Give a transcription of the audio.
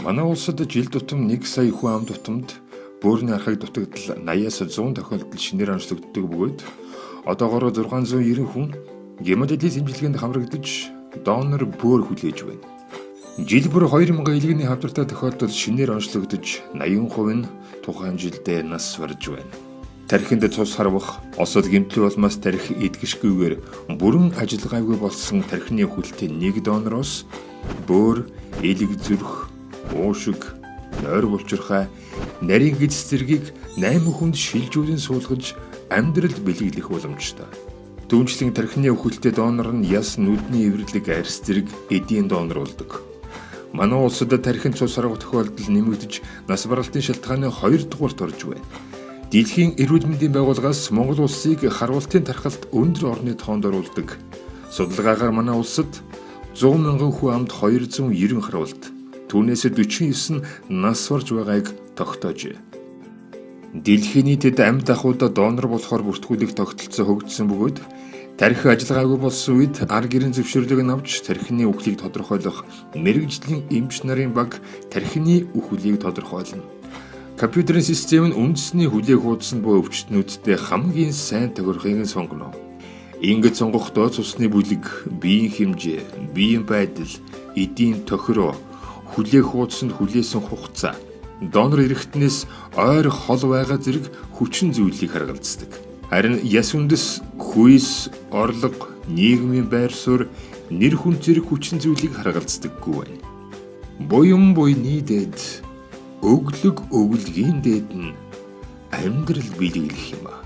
Манай улсад жил тутам 1 сая хүн ам тутамд бөөрийн архаг дутагдал 80-аас 100 тохиолдолд шинээр онцлогддог бөгөөд одоогоор 690 хүн гемодиализ эмчилгээнд хамрагдаж донор бөөр хүлээж байна. Жил бүр 2000 илгэний хавдартай тохиолдолд шинээр онцлогдож 80% нь тухайн жилдээ нас барж байна. Тархинд цус харвах, осол гэмтэл улмаас тархи идэгшгүйгээр бүрэн ажиллагаагүй болсон тархины хүлтэй нэг донороос бөөр, элэг зүрх, уушиг, нойр булчирхай, нарийн гидс зэргийг 8 хүнд шилжүүлэн суулгаж амьдрал бэлэглэх боломжтой. Түүнчлэн тархины өхөлтэй донор нь яс нүдний эвэрлэг арьс зэрэг эдийн донор болдог. Манай улсад тархинд цус харвах тохиолдол нэмэгдэж нас баралтын шалтгааны 2 дугаарт орж байна. Дэлхийн эрүүл мэндийн байгууллагаас Монгол улсыг харвалтын тархалт өндөр орны тоонд оруулдаг. Судалгаагаар манай улсад 100 мянган хүн амд 290 харвалт, түүнээс 49 нас барж байгааг тогтоожээ. Дэлхийн нийтэд амьд ахуйд донор болохоор бүртгүүлэх тогтолцоо хөгжсөн бөгөөд тархи ажиллагаагүй болсон үед ар гэрийн зөвшөөрлөг нь авч тархины үхлийг тодорхойлох мэрэгжлийн эмч нарын баг тархины үхлийг тодорхойлно. Компьютерийн систем нь үндэсний хүлээг хуудсан буй өвчтнүүдтэй хамгийн сайн тохирохыг сонгоно. Ингэж сонгохдоо цусны бүлэг, биеийн хэмжээ, биеийн байдал, эдийн тохироо, хүлээх хуудсанд хүлээсэн хугацаа, донор эрхтнээс ойр хол байгаа зэрэг хүчин зүйлийг харгалздаг. Харин яс үндэс, хүйс, орлого, нийгмийн байр суурь, нэр хүн зэрэг хүчин зүйлийг харгалздаггүй байна. Буян буйны дэд, өглөг өглөгийн дээд нь амьдрал бэлэглэх юм.